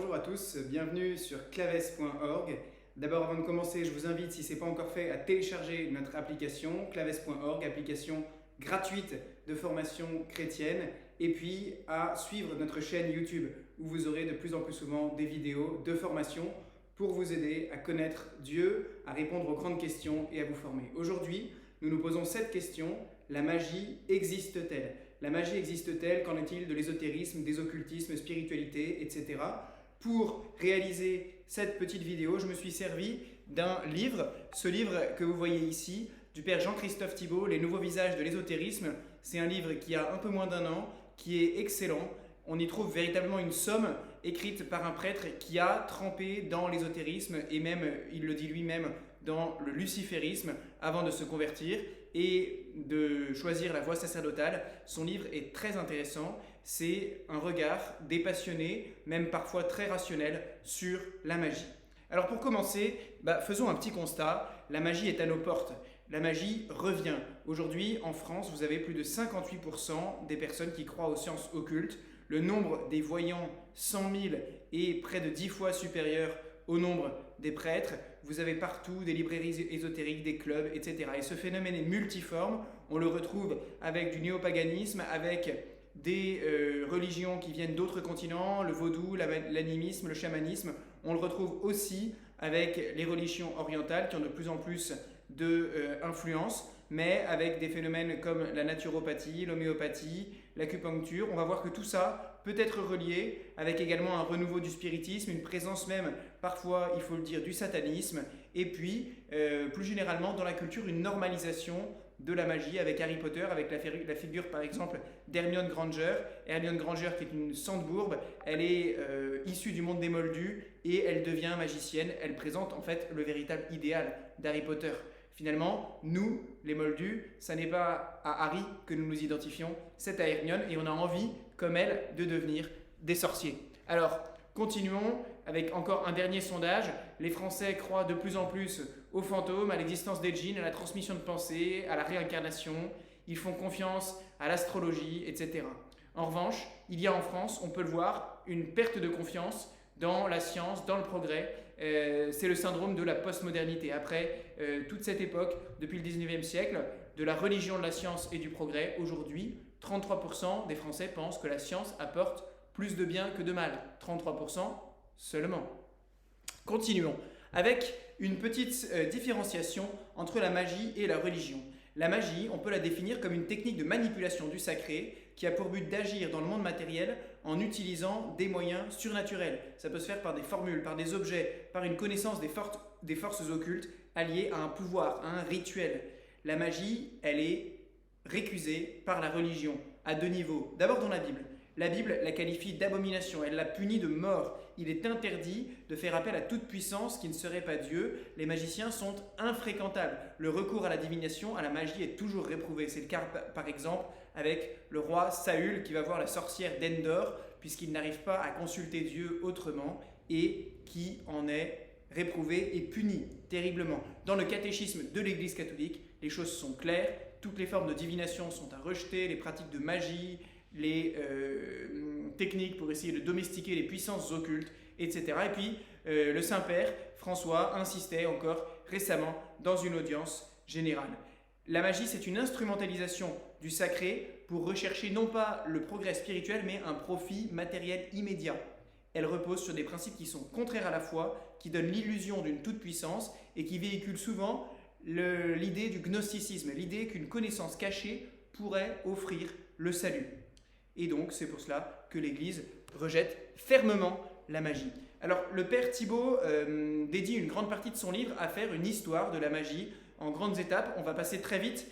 bonjour à tous, bienvenue sur claves.org. D'abord, avant de commencer, je vous invite, si ce n'est pas encore fait, à télécharger notre application claves.org, application gratuite de formation chrétienne, et puis à suivre notre chaîne YouTube où vous aurez de plus en plus souvent des vidéos de formation pour vous aider à connaître Dieu, à répondre aux grandes questions et à vous former. Aujourd'hui, nous nous posons cette question: la magie existe-t-elle ? La magie existe-t-elle? Qu'en est-il de l'ésotérisme, des occultismes, spiritualité, etc. Pour réaliser cette petite vidéo, je me suis servi d'un livre, ce livre que vous voyez ici, du père Jean-Christophe Thibault, Les nouveaux visages de l'ésotérisme. C'est un livre qui a un peu moins d'1 an, qui est excellent. On y trouve véritablement une somme écrite par un prêtre qui a trempé dans l'ésotérisme et même, il le dit lui-même, dans le luciférisme avant de se convertir et de choisir la voie sacerdotale. Son livre est très intéressant. C'est un regard des passionnés, même parfois très rationnel, sur la magie. Alors pour commencer, faisons un petit constat. La magie est à nos portes. La magie revient. Aujourd'hui, en France, vous avez plus de 58% des personnes qui croient aux sciences occultes. Le nombre des voyants, 100 000, est près de 10 fois supérieur au nombre des prêtres. Vous avez partout des librairies ésotériques, des clubs, etc. Et ce phénomène est multiforme. On le retrouve avec du néopaganisme, avec des religions qui viennent d'autres continents, le vaudou, l'animisme, le chamanisme. On le retrouve aussi avec les religions orientales qui ont de plus en plus d'influence, mais avec des phénomènes comme la naturopathie, l'homéopathie, l'acupuncture. On va voir que tout ça peut être relié avec également un renouveau du spiritisme, une présence même, parfois, il faut le dire, du satanisme, et puis, plus généralement, dans la culture, une normalisation de la magie avec Harry Potter, avec la figure, par exemple, d'Hermione Granger. Hermione Granger, qui est une Sandbourbe, elle est issue du monde des Moldus, et elle devient magicienne. Elle présente, en fait, le véritable idéal d'Harry Potter. Finalement, nous, les Moldus, ça n'est pas à Harry que nous nous identifions, c'est à Hermione, et on a envie, comme elle, de devenir des sorciers. Alors, continuons avec encore un dernier sondage. Les Français croient de plus en plus aux fantômes, à l'existence des djinns, à la transmission de pensées, à la réincarnation. Ils font confiance à l'astrologie, etc. En revanche, il y a en France, on peut le voir, une perte de confiance dans la science, dans le progrès. C'est le syndrome de la postmodernité. Après toute cette époque, depuis le 19e siècle, de la religion de la science et du progrès, aujourd'hui, 33% des Français pensent que la science apporte plus de bien que de mal. 33% seulement. Continuons avec une petite différenciation entre la magie et la religion. La magie, on peut la définir comme une technique de manipulation du sacré qui a pour but d'agir dans le monde matériel en utilisant des moyens surnaturels. Ça peut se faire par des formules, par des objets, par une connaissance des forces occultes alliées à un pouvoir, à un rituel. La magie, elle est récusée par la religion à 2 niveaux. D'abord dans la Bible. La Bible la qualifie d'abomination, elle la punit de mort. Il est interdit de faire appel à toute puissance qui ne serait pas Dieu. Les magiciens sont infréquentables. Le recours à la divination, à la magie est toujours réprouvé. C'est le cas par exemple avec le roi Saül qui va voir la sorcière d'Endor puisqu'il n'arrive pas à consulter Dieu autrement et qui en est réprouvé et puni terriblement. Dans le catéchisme de l'Église catholique, les choses sont claires. Toutes les formes de divination sont à rejeter, les pratiques de magie, les techniques pour essayer de domestiquer les puissances occultes, etc. Et puis, le Saint-Père François insistait encore récemment dans une audience générale. La magie, c'est une instrumentalisation du sacré pour rechercher non pas le progrès spirituel, mais un profit matériel immédiat. Elle repose sur des principes qui sont contraires à la foi, qui donnent l'illusion d'une toute-puissance et qui véhiculent souvent l'idée du gnosticisme, l'idée qu'une connaissance cachée pourrait offrir le salut. Et donc, c'est pour cela que l'Église rejette fermement la magie. Alors, le père Thibault dédie une grande partie de son livre à faire une histoire de la magie en grandes étapes. On va passer très vite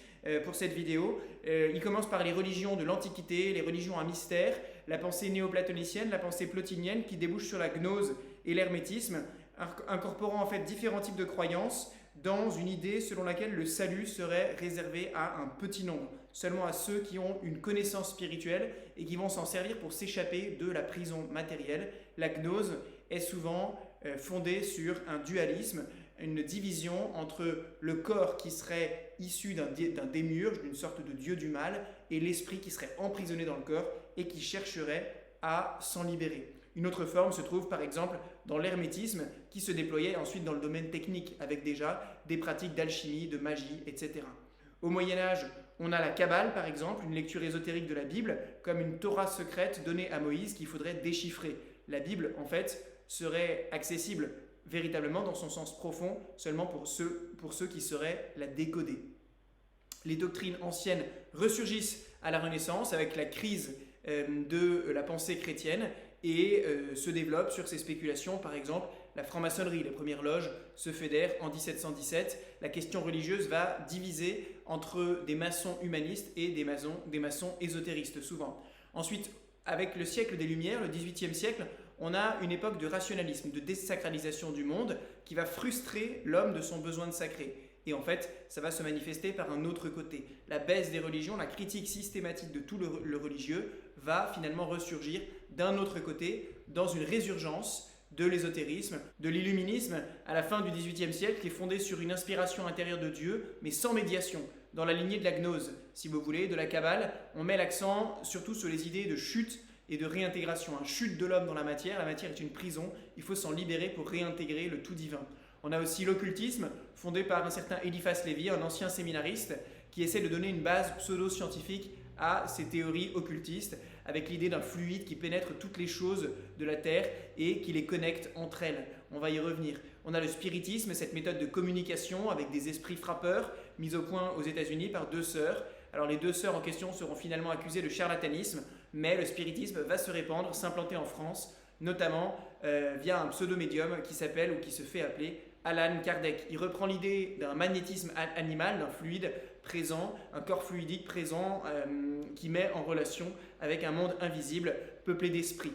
pour cette vidéo. Il commence par les religions de l'Antiquité, les religions à mystère, la pensée néoplatonicienne, la pensée plotinienne qui débouche sur la gnose et l'hermétisme, incorporant en fait différents types de croyances dans une idée selon laquelle le salut serait réservé à un petit nombre, seulement à ceux qui ont une connaissance spirituelle et qui vont s'en servir pour s'échapper de la prison matérielle. La gnose est souvent fondée sur un dualisme, une division entre le corps qui serait issu d'un démiurge, d'une sorte de dieu du mal, et l'esprit qui serait emprisonné dans le corps et qui chercherait à s'en libérer. Une autre forme se trouve par exemple dans l'hermétisme qui se déployait ensuite dans le domaine technique avec déjà des pratiques d'alchimie, de magie, etc. Au Moyen-Âge, on a la Kabbale par exemple, une lecture ésotérique de la Bible comme une Torah secrète donnée à Moïse qu'il faudrait déchiffrer. La Bible en fait serait accessible véritablement dans son sens profond seulement pour ceux qui sauraient la décoder. Les doctrines anciennes ressurgissent à la Renaissance avec la crise de la pensée chrétienne et se développent sur ces spéculations. Par exemple, la franc-maçonnerie, les premières loges se fédèrent en 1717. La question religieuse va diviser entre des maçons humanistes et des maçons ésotéristes souvent. Ensuite, avec le siècle des Lumières, le XVIIIe siècle, on a une époque de rationalisme, de désacralisation du monde qui va frustrer l'homme de son besoin de sacré. Et en fait, ça va se manifester par un autre côté. La baisse des religions, la critique systématique de tout le religieux va finalement ressurgir d'un autre côté dans une résurgence de l'ésotérisme, de l'illuminisme à la fin du XVIIIe siècle qui est fondé sur une inspiration intérieure de Dieu, mais sans médiation, dans la lignée de la gnose, si vous voulez, de la Kabbale. On met l'accent surtout sur les idées de chute et de réintégration. Une chute de l'homme dans la matière est une prison, il faut s'en libérer pour réintégrer le tout divin. On a aussi l'occultisme, fondé par un certain Eliphas Lévi, un ancien séminariste, qui essaie de donner une base pseudo-scientifique à ces théories occultistes, avec l'idée d'un fluide qui pénètre toutes les choses de la Terre et qui les connecte entre elles. On va y revenir. On a le spiritisme, cette méthode de communication avec des esprits frappeurs, mise au point aux États-Unis par deux sœurs. Alors les deux sœurs en question seront finalement accusées de charlatanisme, mais le spiritisme va se répandre, s'implanter en France, notamment via un pseudo-médium qui s'appelle ou qui se fait appeler Allan Kardec. Il reprend l'idée d'un magnétisme animal, d'un fluide présent, un corps fluidique présent qui met en relation avec un monde invisible peuplé d'esprits.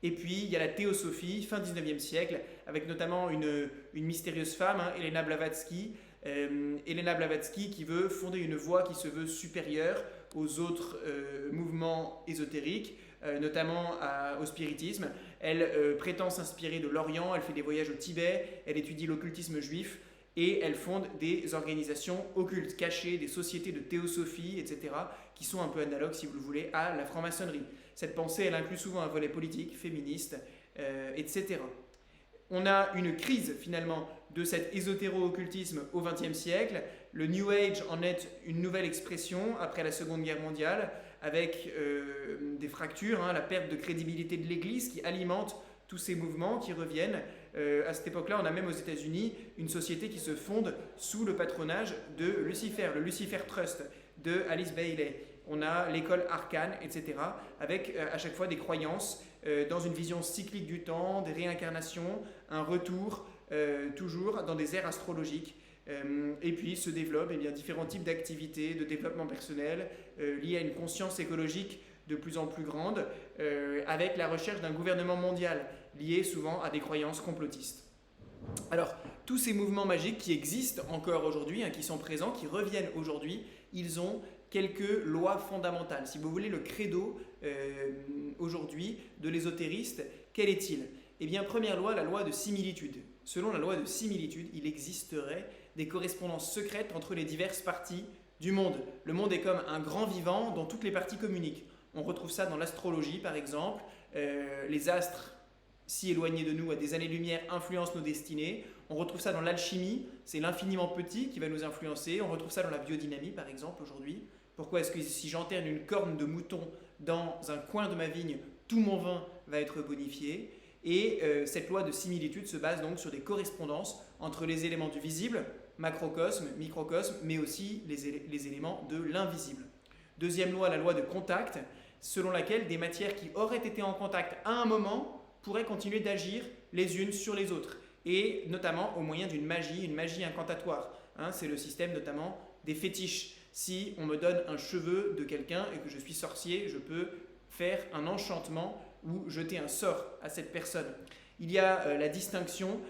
Et puis il y a la théosophie, fin 19e siècle, avec notamment une mystérieuse femme, Helena Blavatsky. Helena Blavatsky qui veut fonder une voie qui se veut supérieure aux autres mouvements ésotériques, notamment au spiritisme. Elle prétend s'inspirer de l'Orient, elle fait des voyages au Tibet, elle étudie l'occultisme juif et elle fonde des organisations occultes cachées, des sociétés de théosophie, etc., qui sont un peu analogues, si vous le voulez, à la franc-maçonnerie. Cette pensée, elle inclut souvent un volet politique, féministe, etc. On a une crise finalement de cet ésotéro-occultisme au XXe siècle. Le New Age en est une nouvelle expression après la Seconde Guerre mondiale, avec des fractures, la perte de crédibilité de l'Église qui alimente tous ces mouvements qui reviennent. À cette époque-là, on a même aux États-Unis une société qui se fonde sous le patronage de Lucifer, le Lucifer Trust de Alice Bailey. On a l'école Arcane, etc., avec à chaque fois des croyances dans une vision cyclique du temps, des réincarnations, un retour toujours dans des ères astrologiques. Et puis se développent différents types d'activités de développement personnel liées à une conscience écologique de plus en plus grande, avec la recherche d'un gouvernement mondial lié souvent à des croyances complotistes. Alors, tous ces mouvements magiques qui existent encore aujourd'hui, qui sont présents, qui reviennent aujourd'hui, ils ont quelques lois fondamentales. Si vous voulez, le credo aujourd'hui de l'ésotériste, quel est-il ? Eh bien, première loi, la loi de similitude. Selon la loi de similitude, il existerait des correspondances secrètes entre les diverses parties du monde. Le monde est comme un grand vivant dont toutes les parties communiquent. On retrouve ça dans l'astrologie, par exemple. Les astres, si éloignés de nous à des années-lumière, influencent nos destinées. On retrouve ça dans l'alchimie, c'est l'infiniment petit qui va nous influencer. On retrouve ça dans la biodynamie, par exemple, aujourd'hui. Pourquoi est-ce que si j'enterne une corne de mouton dans un coin de ma vigne, tout mon vin va être bonifié ? Et cette loi de similitude se base donc sur des correspondances entre les éléments du visible, macrocosme, microcosme, mais aussi les éléments de l'invisible. Deuxième loi, la loi de contact, selon laquelle des matières qui auraient été en contact à un moment pourraient continuer d'agir les unes sur les autres, et notamment au moyen d'une magie, une magie incantatoire. C'est le système notamment des fétiches. Si on me donne un cheveu de quelqu'un et que je suis sorcier, je peux faire un enchantement ou jeter un sort à cette personne. Il y a la distinction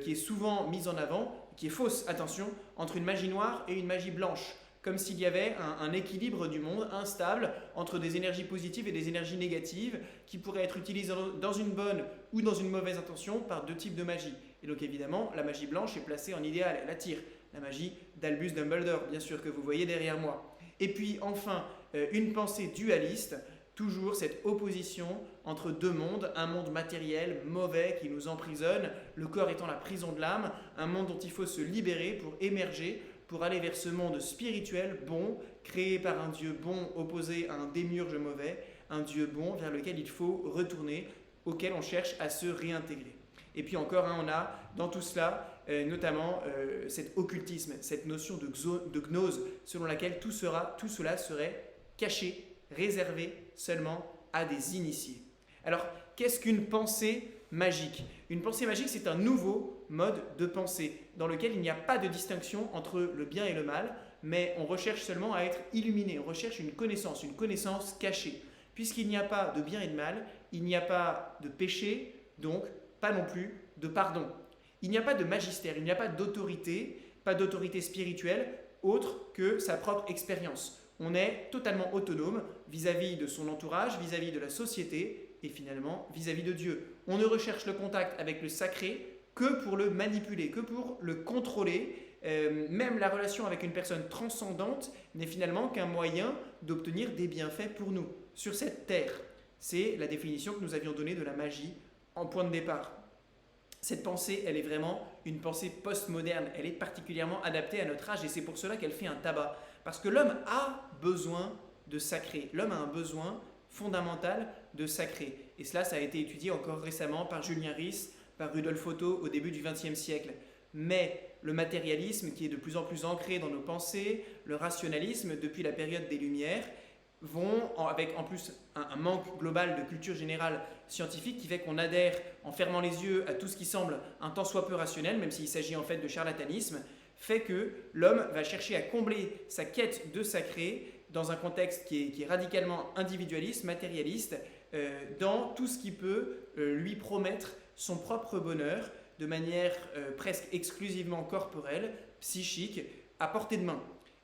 qui est souvent mise en avant, qui est fausse, attention, entre une magie noire et une magie blanche, comme s'il y avait un équilibre du monde instable entre des énergies positives et des énergies négatives qui pourraient être utilisées dans une bonne ou dans une mauvaise intention par deux types de magie. Et donc évidemment, la magie blanche est placée en idéal, elle attire. La magie d'Albus Dumbledore, bien sûr, que vous voyez derrière moi. Et puis enfin, une pensée dualiste, toujours cette opposition entre deux mondes, un monde matériel, mauvais, qui nous emprisonne, le corps étant la prison de l'âme, un monde dont il faut se libérer pour émerger, pour aller vers ce monde spirituel bon, créé par un Dieu bon opposé à un démiurge mauvais, un Dieu bon vers lequel il faut retourner, auquel on cherche à se réintégrer. Et puis encore, on a dans tout cela notamment cet occultisme, cette notion de gnose selon laquelle tout cela serait caché, réservé seulement à des initiés. Alors, qu'est-ce qu'une pensée magique ? Une pensée magique, c'est un nouveau mode de pensée dans lequel il n'y a pas de distinction entre le bien et le mal, mais on recherche seulement à être illuminé, on recherche une connaissance cachée. Puisqu'il n'y a pas de bien et de mal, il n'y a pas de péché, donc pas non plus de pardon. Il n'y a pas de magistère, il n'y a pas d'autorité spirituelle autre que sa propre expérience. On est totalement autonome vis-à-vis de son entourage, vis-à-vis de la société et finalement vis-à-vis de Dieu. On ne recherche le contact avec le sacré que pour le manipuler, que pour le contrôler. Même la relation avec une personne transcendante n'est finalement qu'un moyen d'obtenir des bienfaits pour nous sur cette terre. C'est la définition que nous avions donnée de la magie en point de départ. Cette pensée, elle est vraiment une pensée postmoderne. Elle est particulièrement adaptée à notre âge et c'est pour cela qu'elle fait un tabac. Parce que l'homme a besoin de sacré. L'homme a un besoin fondamental de sacré. Et cela, ça a été étudié encore récemment par Julien Ries, par Rudolf Otto au début du XXe siècle. Mais le matérialisme, qui est de plus en plus ancré dans nos pensées, le rationalisme depuis la période des Lumières, vont, avec en plus un manque global de culture générale scientifique qui fait qu'on adhère en fermant les yeux à tout ce qui semble un tant soit peu rationnel, même s'il s'agit en fait de charlatanisme, fait que l'homme va chercher à combler sa quête de sacré dans un contexte qui est radicalement individualiste, matérialiste, dans tout ce qui peut lui promettre son propre bonheur de manière presque exclusivement corporelle, psychique, à portée de main.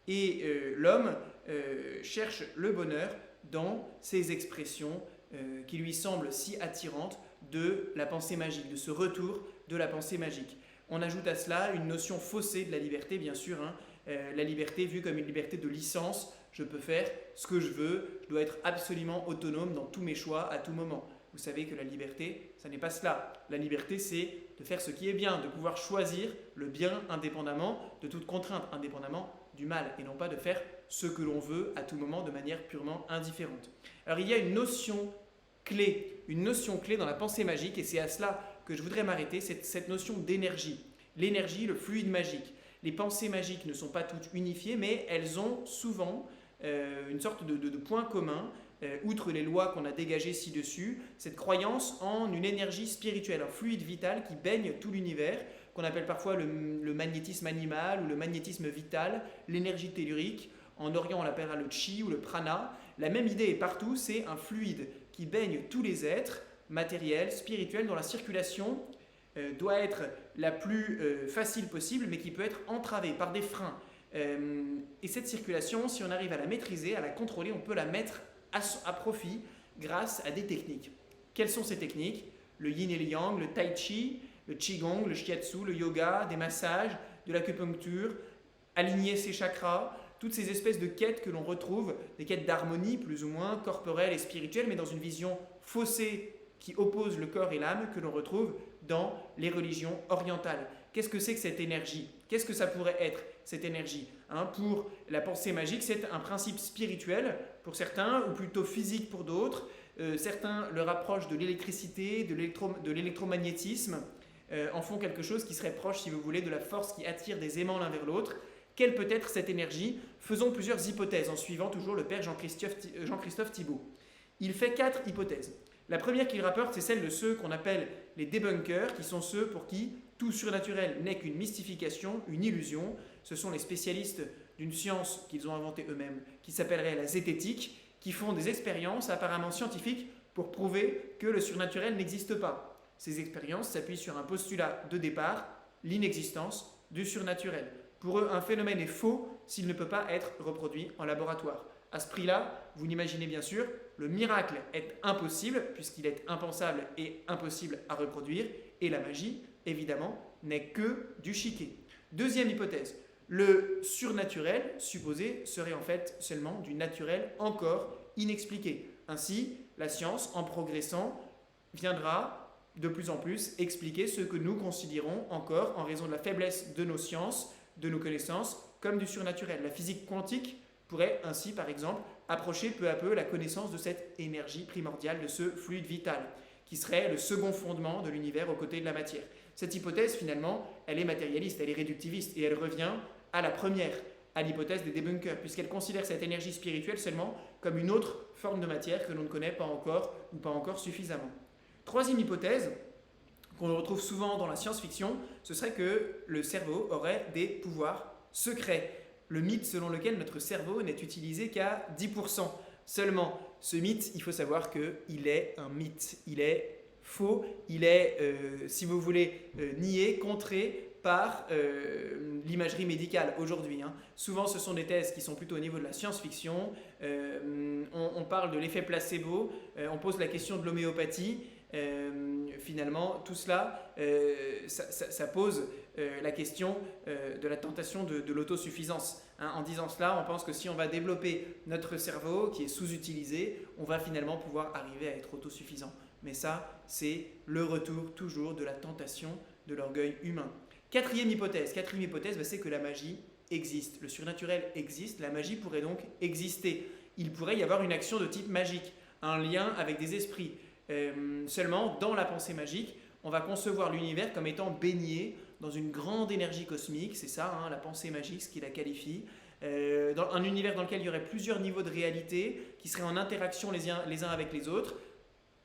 Et l'homme cherche le bonheur dans ces expressions qui lui semblent si attirantes de la pensée magique, de ce retour de la pensée magique. On ajoute à cela une notion faussée de la liberté, bien sûr, la liberté vue comme une liberté de licence. Je peux faire ce que je veux, je dois être absolument autonome dans tous mes choix à tout moment. Vous savez que la liberté, ça n'est pas cela. La liberté, c'est de faire ce qui est bien, de pouvoir choisir le bien indépendamment de toute contrainte, indépendamment du mal, et non pas de faire ce que l'on veut à tout moment de manière purement indifférente. Alors il y a une notion clé dans la pensée magique, et c'est à cela que je voudrais m'arrêter, c'est cette notion d'énergie. L'énergie, le fluide magique. Les pensées magiques ne sont pas toutes unifiées, mais elles ont souvent une sorte de point commun, outre les lois qu'on a dégagées ci-dessus, cette croyance en une énergie spirituelle, un fluide vital qui baigne tout l'univers, qu'on appelle parfois le magnétisme animal ou le magnétisme vital, l'énergie tellurique. En Orient, on l'appellera le chi ou le prana. La même idée est partout, c'est un fluide qui baigne tous les êtres, matériels, spirituels, dont la circulation doit être la plus facile possible, mais qui peut être entravée par des freins. Et cette circulation, si on arrive à la maîtriser, à la contrôler, on peut la mettre à profit grâce à des techniques. Quelles sont ces techniques ? Le yin et le yang, le tai chi, le qigong, le shiatsu, le yoga, des massages, de l'acupuncture, aligner ses chakras, toutes ces espèces de quêtes que l'on retrouve, des quêtes d'harmonie plus ou moins corporelles et spirituelles, mais dans une vision faussée qui oppose le corps et l'âme que l'on retrouve dans les religions orientales. Qu'est-ce que c'est que cette énergie ? Qu'est-ce que ça pourrait être, cette énergie ? Pour la pensée magique, c'est un principe spirituel pour certains, ou plutôt physique pour d'autres. Certains le rapprochent de l'électricité, de l'électromagnétisme, en font quelque chose qui serait proche, si vous voulez, de la force qui attire des aimants l'un vers l'autre. Quelle peut être cette énergie ? Faisons plusieurs hypothèses en suivant toujours le père Jean-Christophe Thibault. Il fait 4 hypothèses. La première qu'il rapporte, c'est celle de ceux qu'on appelle les débunkers, qui sont ceux pour qui tout surnaturel n'est qu'une mystification, une illusion. Ce sont les spécialistes d'une science qu'ils ont inventée eux-mêmes, qui s'appellerait la zététique, qui font des expériences apparemment scientifiques pour prouver que le surnaturel n'existe pas. Ces expériences s'appuient sur un postulat de départ, l'inexistence du surnaturel. Pour eux, un phénomène est faux s'il ne peut pas être reproduit en laboratoire. À ce prix-là, vous l'imaginez bien sûr, le miracle est impossible puisqu'il est impensable et impossible à reproduire, et la magie, évidemment, n'est que du chiquet. Deuxième hypothèse, le surnaturel supposé serait en fait seulement du naturel encore inexpliqué. Ainsi, la science, en progressant, viendra de plus en plus expliquer ce que nous considérons encore, en raison de la faiblesse de nos sciences, de nos connaissances, comme du surnaturel. La physique quantique pourrait ainsi, par exemple, approcher peu à peu la connaissance de cette énergie primordiale, de ce fluide vital, qui serait le second fondement de l'univers aux côtés de la matière. Cette hypothèse, finalement, elle est matérialiste, elle est réductiviste, et elle revient à la première, à l'hypothèse des débunkers, puisqu'elle considère cette énergie spirituelle seulement comme une autre forme de matière que l'on ne connaît pas encore, ou pas encore suffisamment. Troisième hypothèse, qu'on retrouve souvent dans la science-fiction, ce serait que le cerveau aurait des pouvoirs secrets. Le mythe selon lequel notre cerveau n'est utilisé qu'à 10%. Seulement, ce mythe, il faut savoir qu'il est un mythe. Il est faux, il est, si vous voulez, nié, contré par l'imagerie médicale aujourd'hui. Souvent, ce sont des thèses qui sont plutôt au niveau de la science-fiction. On parle de l'effet placebo, on pose la question de l'homéopathie. Finalement, tout cela, ça pose la question de la tentation de l'autosuffisance. En disant cela, on pense que si on va développer notre cerveau qui est sous-utilisé, on va finalement pouvoir arriver à être autosuffisant. Mais ça, c'est le retour toujours de la tentation de l'orgueil humain. Quatrième hypothèse, c'est que la magie existe. Le surnaturel existe, la magie pourrait donc exister. Il pourrait y avoir une action de type magique, un lien avec des esprits. Seulement, dans la pensée magique, on va concevoir l'univers comme étant baigné dans une grande énergie cosmique, c'est ça, la pensée magique, ce qui la qualifie. Dans un univers dans lequel il y aurait plusieurs niveaux de réalité qui seraient en interaction les uns avec les autres,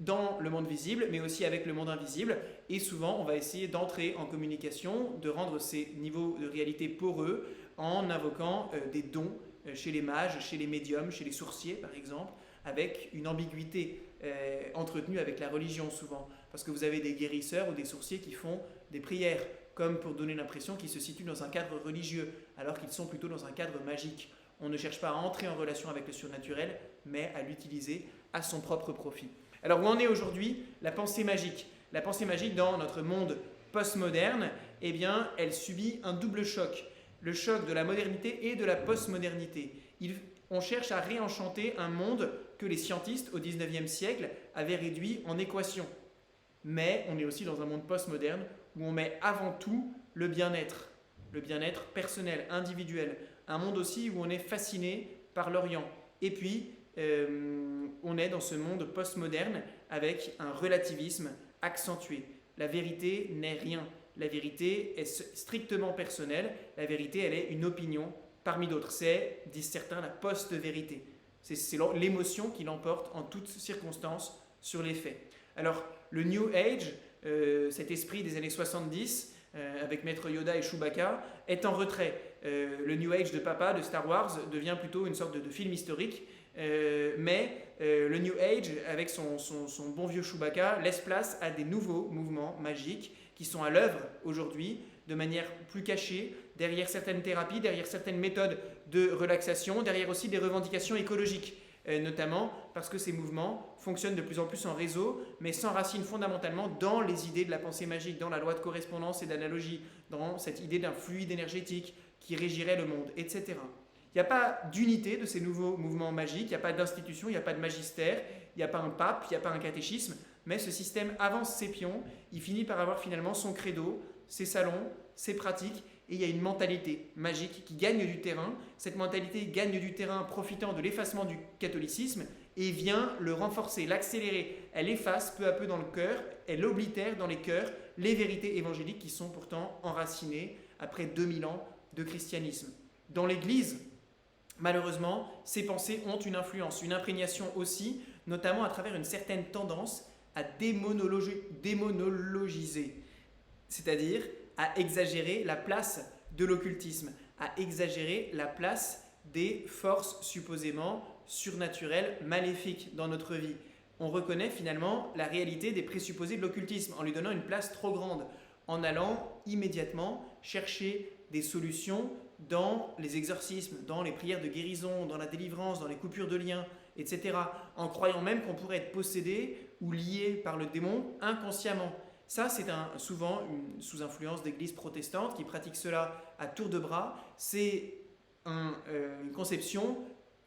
dans le monde visible, mais aussi avec le monde invisible. Et souvent, on va essayer d'entrer en communication, de rendre ces niveaux de réalité poreux en invoquant des dons chez les mages, chez les médiums, chez les sourciers, par exemple, avec une ambiguïté entretenue avec la religion souvent. Parce que vous avez des guérisseurs ou des sourciers qui font des prières, comme pour donner l'impression qu'ils se situent dans un cadre religieux, alors qu'ils sont plutôt dans un cadre magique. On ne cherche pas à entrer en relation avec le surnaturel, mais à l'utiliser à son propre profit. Alors où en est aujourd'hui la pensée magique ? La pensée magique dans notre monde postmoderne, eh bien, elle subit un double choc. Le choc de la modernité et de la postmodernité. On cherche à réenchanter un monde que les scientistes au XIXe siècle avaient réduit en équation. Mais on est aussi dans un monde postmoderne où on met avant tout le bien-être personnel, individuel. Un monde aussi où on est fasciné par l'Orient. Et puis, on est dans ce monde postmoderne avec un relativisme accentué. La vérité n'est rien. La vérité est strictement personnelle. La vérité, elle est une opinion parmi d'autres. C'est, disent certains, la post-vérité. C'est l'émotion qui l'emporte en toutes circonstances sur les faits. Alors, le New Age, cet esprit des années 70, avec Maître Yoda et Chewbacca, est en retrait. Le New Age de Papa, de Star Wars, devient plutôt une sorte de film historique. Mais le New Age, avec son bon vieux Chewbacca, laisse place à des nouveaux mouvements magiques qui sont à l'œuvre aujourd'hui de manière plus cachée, derrière certaines thérapies, derrière certaines méthodes de relaxation, derrière aussi des revendications écologiques, notamment parce que ces mouvements fonctionnent de plus en plus en réseau, mais s'enracinent fondamentalement dans les idées de la pensée magique, dans la loi de correspondance et d'analogie, dans cette idée d'un fluide énergétique qui régirait le monde, etc. Il n'y a pas d'unité de ces nouveaux mouvements magiques, il n'y a pas d'institution, il n'y a pas de magistère, il n'y a pas un pape, il n'y a pas un catéchisme, mais ce système avance ses pions, il finit par avoir finalement son credo, ses salons, ses pratiques, et il y a une mentalité magique qui gagne du terrain. Cette mentalité gagne du terrain profitant de l'effacement du catholicisme et vient le renforcer, l'accélérer. Elle efface peu à peu dans le cœur, elle oblitère dans les cœurs les vérités évangéliques qui sont pourtant enracinées après 2000 ans de christianisme. Dans l'Église, malheureusement, ces pensées ont une influence, une imprégnation aussi, notamment à travers une certaine tendance à démonologiser, c'est-à-dire à exagérer la place de l'occultisme, à exagérer la place des forces supposément surnaturelles, maléfiques dans notre vie. On reconnaît finalement la réalité des présupposés de l'occultisme en lui donnant une place trop grande, en allant immédiatement chercher des solutions dans les exorcismes, dans les prières de guérison, dans la délivrance, dans les coupures de liens, etc. En croyant même qu'on pourrait être possédé ou lié par le démon inconsciemment. Ça, c'est souvent sous influence d'églises protestantes qui pratiquent cela à tour de bras. C'est une conception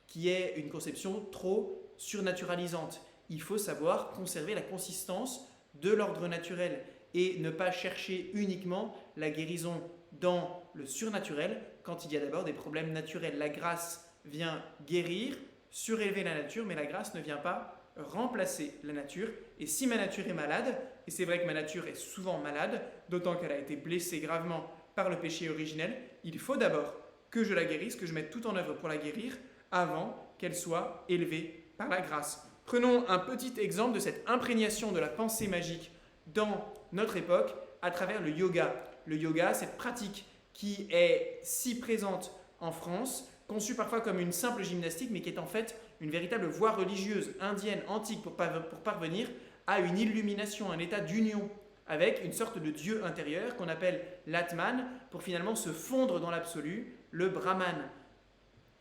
qui est une conception trop surnaturalisante. Il faut savoir conserver la consistance de l'ordre naturel et ne pas chercher uniquement la guérison dans le surnaturel quand il y a d'abord des problèmes naturels. La grâce vient guérir, surélever la nature, mais la grâce ne vient pas remplacer la nature. Et si ma nature est malade, et c'est vrai que ma nature est souvent malade, d'autant qu'elle a été blessée gravement par le péché originel, il faut d'abord que je la guérisse, que je mette tout en œuvre pour la guérir avant qu'elle soit élevée par la grâce. Prenons un petit exemple de cette imprégnation de la pensée magique dans notre époque à travers le yoga. Le yoga, cette pratique qui est si présente en France, conçue parfois comme une simple gymnastique, mais qui est en fait une véritable voie religieuse indienne, antique, pour parvenir à une illumination, un état d'union avec une sorte de Dieu intérieur qu'on appelle l'Atman, pour finalement se fondre dans l'absolu, le Brahman.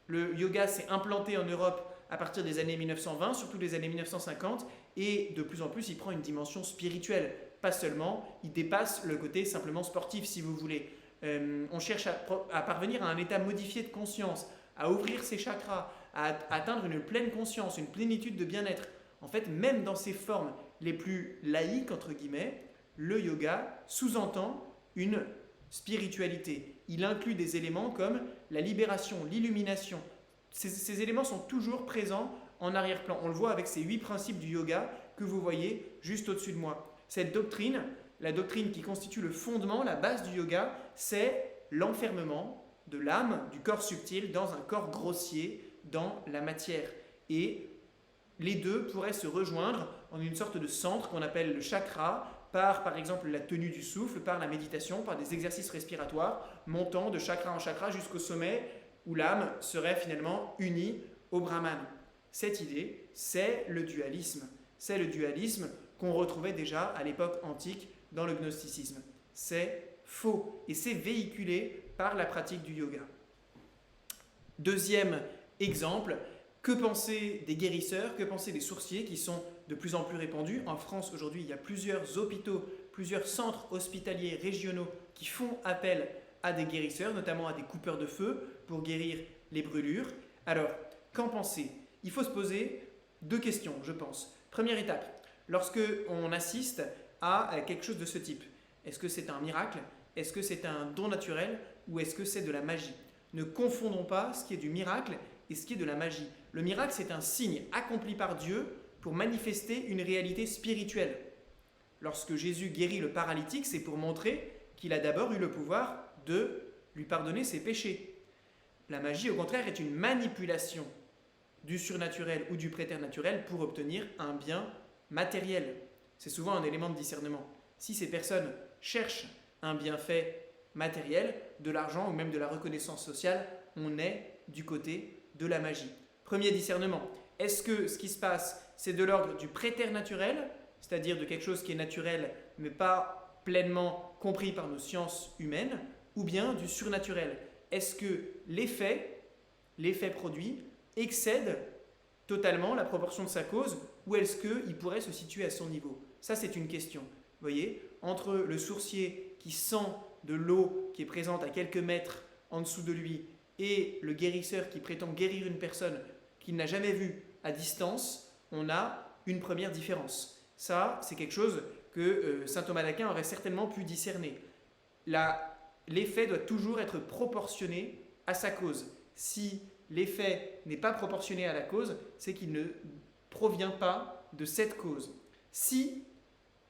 Le yoga s'est implanté en Europe à partir des années 1920, surtout des années 1950, et de plus en plus il prend une dimension spirituelle. Pas seulement, il dépasse le côté simplement sportif si vous voulez. On cherche à parvenir à un état modifié de conscience, à ouvrir ses chakras, à atteindre une pleine conscience, une plénitude de bien-être. En fait, même dans ses formes les plus laïques, entre guillemets, le yoga sous-entend une spiritualité. Il inclut des éléments comme la libération, l'illumination. Ces éléments sont toujours présents en arrière-plan. On le voit avec ces 8 principes du yoga que vous voyez juste au-dessus de moi. Cette doctrine, la doctrine qui constitue le fondement, la base du yoga, c'est l'enfermement de l'âme, du corps subtil, dans un corps grossier, dans la matière. Et les deux pourraient se rejoindre en une sorte de centre qu'on appelle le chakra, par exemple la tenue du souffle, par la méditation, par des exercices respiratoires, montant de chakra en chakra jusqu'au sommet où l'âme serait finalement unie au Brahman. Cette idée, c'est le dualisme. C'est le dualisme qu'on retrouvait déjà à l'époque antique dans le gnosticisme. C'est faux et c'est véhiculé par la pratique du yoga. Deuxième exemple, que penser des guérisseurs, que penser des sourciers qui sont de plus en plus répandus. En France, aujourd'hui, il y a plusieurs hôpitaux, plusieurs centres hospitaliers régionaux qui font appel à des guérisseurs, notamment à des coupeurs de feu pour guérir les brûlures. Alors, qu'en penser? Il faut se poser 2 questions, je pense. Première étape, lorsque on assiste à quelque chose de ce type, est-ce que c'est un miracle? Est-ce que c'est un don naturel? Ou est-ce que c'est de la magie? Ne confondons pas ce qui est du miracle et ce qui est de la magie. Le miracle, c'est un signe accompli par Dieu pour manifester une réalité spirituelle. Lorsque Jésus guérit le paralytique, c'est pour montrer qu'il a d'abord eu le pouvoir de lui pardonner ses péchés. La magie, au contraire, est une manipulation du surnaturel ou du préternaturel pour obtenir un bien matériel. C'est souvent un élément de discernement. Si ces personnes cherchent un bienfait matériel, de l'argent ou même de la reconnaissance sociale, on est du côté de la magie. Premier discernement. Est-ce que ce qui se passe, c'est de l'ordre du préternaturel, c'est-à-dire de quelque chose qui est naturel mais pas pleinement compris par nos sciences humaines, ou bien du surnaturel? Est-ce que l'effet produit excède totalement la proportion de sa cause, ou est-ce qu'il pourrait se situer à son niveau? Ça, c'est une question. Vous voyez, entre le sourcier qui sent de l'eau qui est présente à quelques mètres en dessous de lui et le guérisseur qui prétend guérir une personne qu'il n'a jamais vue à distance, on a une première différence. Ça, c'est quelque chose que saint Thomas d'Aquin aurait certainement pu discerner. L'effet doit toujours être proportionné à sa cause. Si l'effet n'est pas proportionné à la cause, c'est qu'il ne provient pas de cette cause. Si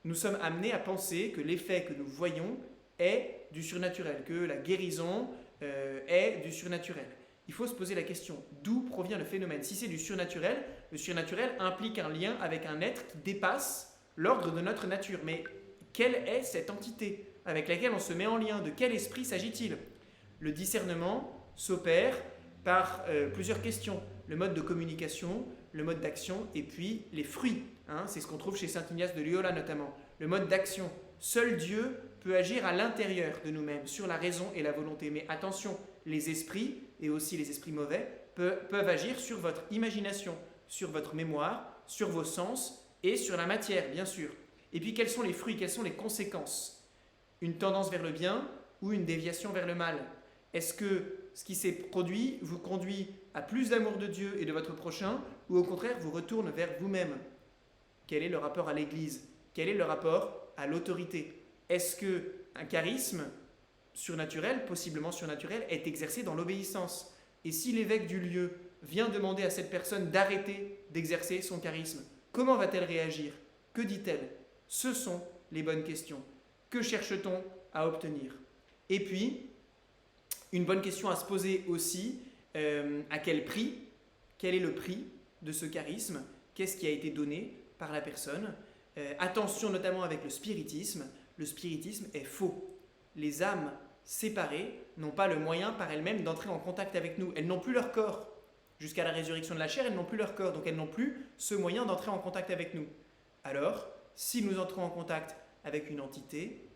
nous sommes amenés à penser que l'effet que nous voyons est du surnaturel, que la guérison est du surnaturel, il faut se poser la question, d'où provient le phénomène? Si c'est du surnaturel, le surnaturel implique un lien avec un être qui dépasse l'ordre de notre nature. Mais quelle est cette entité avec laquelle on se met en lien? De quel esprit s'agit-il? Le discernement s'opère par plusieurs questions. Le mode de communication, le mode d'action et puis les fruits. C'est ce qu'on trouve chez saint Ignace de Loyola notamment. Le mode d'action. Seul Dieu peut agir à l'intérieur de nous-mêmes, sur la raison et la volonté. Mais attention, les esprits, et aussi les esprits mauvais, peuvent agir sur votre imagination, sur votre mémoire, sur vos sens et sur la matière, bien sûr. Et puis, quels sont les fruits, quelles sont les conséquences? Une tendance vers le bien ou une déviation vers le mal? Est-ce que ce qui s'est produit vous conduit à plus d'amour de Dieu et de votre prochain ou au contraire vous retourne vers vous-même? Quel est le rapport à l'Église? Quel est le rapport à l'autorité? Est-ce qu'un charisme surnaturel, possiblement surnaturel, est exercé dans l'obéissance? Et si l'évêque du lieu vient demander à cette personne d'arrêter d'exercer son charisme, comment va-t-elle réagir? Que dit-elle? Ce sont les bonnes questions. Que cherche-t-on à obtenir? Et puis, une bonne question à se poser aussi, à quel prix? Quel est le prix de ce charisme? Qu'est-ce qui a été donné par la personne? Attention notamment avec le spiritisme est faux. Les âmes séparées n'ont pas le moyen par elles-mêmes d'entrer en contact avec nous. Elles n'ont plus leur corps. Jusqu'à la résurrection de la chair, elles n'ont plus leur corps, donc elles n'ont plus ce moyen d'entrer en contact avec nous. Alors, si nous entrons en contact avec une entité,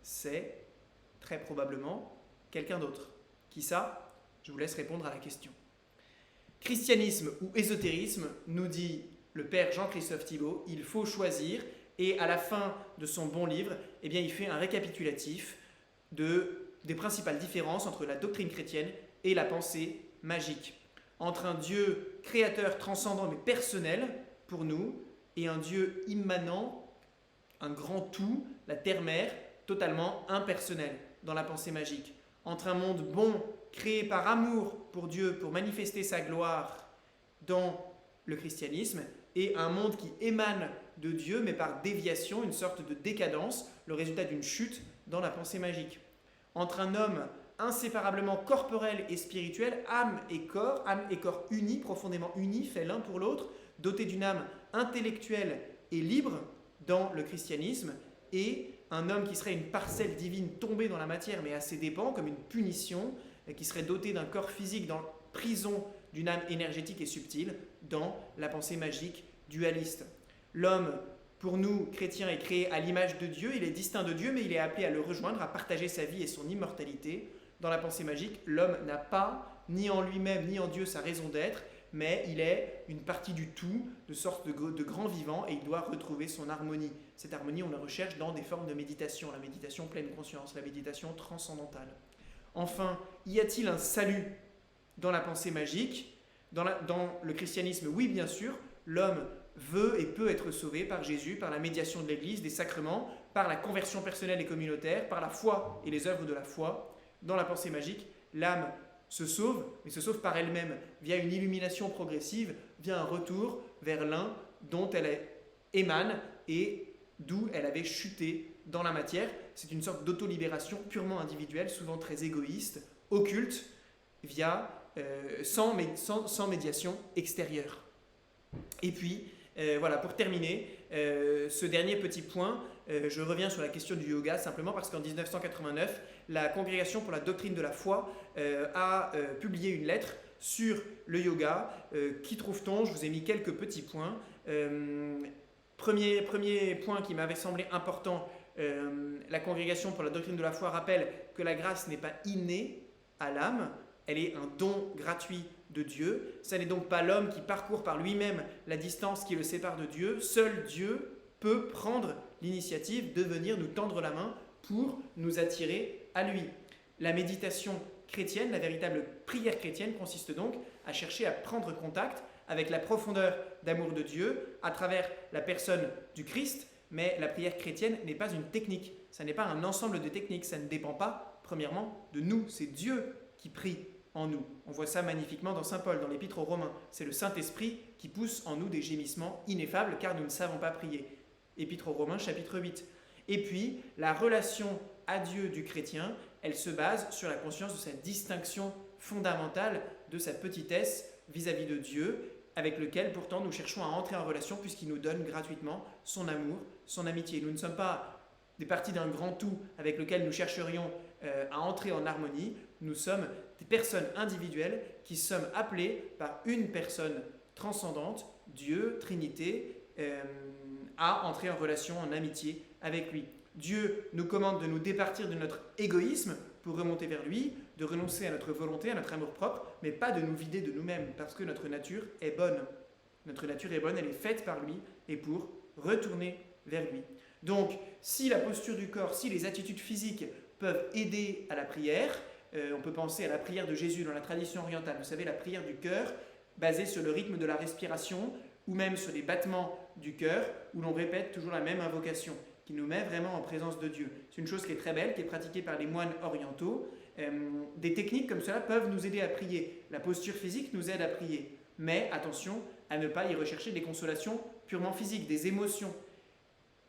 c'est très probablement quelqu'un d'autre. Qui ça? Je vous laisse répondre à la question. Christianisme ou ésotérisme, nous dit le père Jean-Christophe Thibault, il faut choisir, et à la fin de son bon livre, eh bien, il fait un récapitulatif des principales différences entre la doctrine chrétienne et la pensée magique. Entre un Dieu créateur, transcendant mais personnel pour nous, et un Dieu immanent, un grand tout, la terre-mère, totalement impersonnel dans la pensée magique. Entre un monde bon, créé par amour pour Dieu, pour manifester sa gloire dans le christianisme, et un monde qui émane de Dieu, mais par déviation, une sorte de décadence, le résultat d'une chute dans la pensée magique. Entre un homme inséparablement corporel et spirituel, âme et corps unis, profondément unis, faits l'un pour l'autre, dotés d'une âme intellectuelle et libre dans le christianisme, et un homme qui serait une parcelle divine tombée dans la matière, mais à ses dépens, comme une punition, qui serait doté d'un corps physique dans la prison d'une âme énergétique et subtile, dans la pensée magique dualiste. L'homme, pour nous, chrétiens, est créé à l'image de Dieu, il est distinct de Dieu, mais il est appelé à le rejoindre, à partager sa vie et son immortalité. Dans la pensée magique, l'homme n'a pas, ni en lui-même, ni en Dieu, sa raison d'être, mais il est une partie du tout, de sorte de grand vivant, et il doit retrouver son harmonie. Cette harmonie, on la recherche dans des formes de méditation, la méditation pleine conscience, la méditation transcendantale. Enfin, y a-t-il un salut dans la pensée magique? Dans le christianisme, oui, bien sûr, l'homme veut et peut être sauvé par Jésus, par la médiation de l'Église, des sacrements, par la conversion personnelle et communautaire, par la foi et les œuvres de la foi. Dans la pensée magique, l'âme se sauve, mais se sauve par elle-même, via une illumination progressive, via un retour vers l'un dont elle émane et d'où elle avait chuté dans la matière. C'est une sorte d'auto-libération purement individuelle, souvent très égoïste, occulte, sans médiation extérieure. Et puis, voilà, pour terminer, ce dernier petit point, je reviens sur la question du yoga, simplement parce qu'en 1989, la Congrégation pour la doctrine de la foi a publié une lettre sur le yoga. Qu'y trouve-t-on? Je vous ai mis quelques petits points. Premier point qui m'avait semblé important, la Congrégation pour la doctrine de la foi rappelle que la grâce n'est pas innée à l'âme, elle est un don gratuit de Dieu. Ce n'est donc pas l'homme qui parcourt par lui-même la distance qui le sépare de Dieu. Seul Dieu peut prendre l'initiative de venir nous tendre la main pour nous attirer à lui. La méditation chrétienne, la véritable prière chrétienne, consiste donc à chercher à prendre contact avec la profondeur d'amour de Dieu à travers la personne du Christ. Mais la prière chrétienne n'est pas une technique, ça n'est pas un ensemble de techniques, ça ne dépend pas, premièrement, de nous. C'est Dieu qui prie en nous. On voit ça magnifiquement dans saint Paul, dans l'Épître aux Romains. C'est le Saint-Esprit qui pousse en nous des gémissements ineffables car nous ne savons pas prier. Épître aux Romains, chapitre 8. Et puis, la relation à Dieu du chrétien, elle se base sur la conscience de sa distinction fondamentale, de sa petitesse vis-à-vis de Dieu, avec lequel pourtant nous cherchons à entrer en relation puisqu'il nous donne gratuitement son amour, son amitié. Nous ne sommes pas des parties d'un grand tout avec lequel nous chercherions à entrer en harmonie. Nous sommes des personnes individuelles qui sommes appelées par une personne transcendante, Dieu, Trinité, à entrer en relation, en amitié avec lui. Dieu nous commande de nous départir de notre égoïsme pour remonter vers lui, de renoncer à notre volonté, à notre amour-propre, mais pas de nous vider de nous-mêmes, parce que notre nature est bonne. Notre nature est bonne, elle est faite par lui, et pour retourner vers lui. Donc, si la posture du corps, si les attitudes physiques peuvent aider à la prière, on peut penser à la prière de Jésus dans la tradition orientale. Vous savez, la prière du cœur, basée sur le rythme de la respiration ou même sur les battements du cœur, où l'on répète toujours la même invocation, qui nous met vraiment en présence de Dieu. C'est une chose qui est très belle, qui est pratiquée par les moines orientaux. Des techniques comme cela peuvent nous aider à prier. La posture physique nous aide à prier. Mais attention à ne pas y rechercher des consolations purement physiques, des émotions.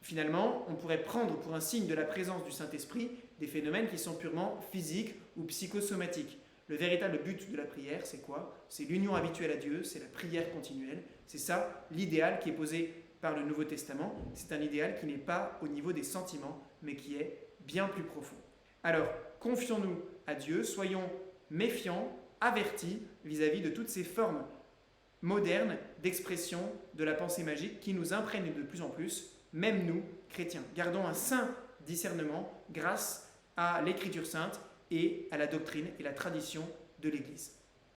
Finalement, on pourrait prendre pour un signe de la présence du Saint-Esprit des phénomènes qui sont purement physiques ou psychosomatiques. Le véritable but de la prière, c'est quoi? C'est l'union habituelle à Dieu, c'est la prière continuelle. C'est ça l'idéal qui est posé par le Nouveau Testament. C'est un idéal qui n'est pas au niveau des sentiments, mais qui est bien plus profond. Alors, confions-nous à Dieu, soyons méfiants, avertis vis-à-vis de toutes ces formes modernes d'expression de la pensée magique qui nous imprègnent de plus en plus, même nous, chrétiens. Gardons un saint discernement grâce à l'Écriture sainte et à la doctrine et la tradition de l'Église.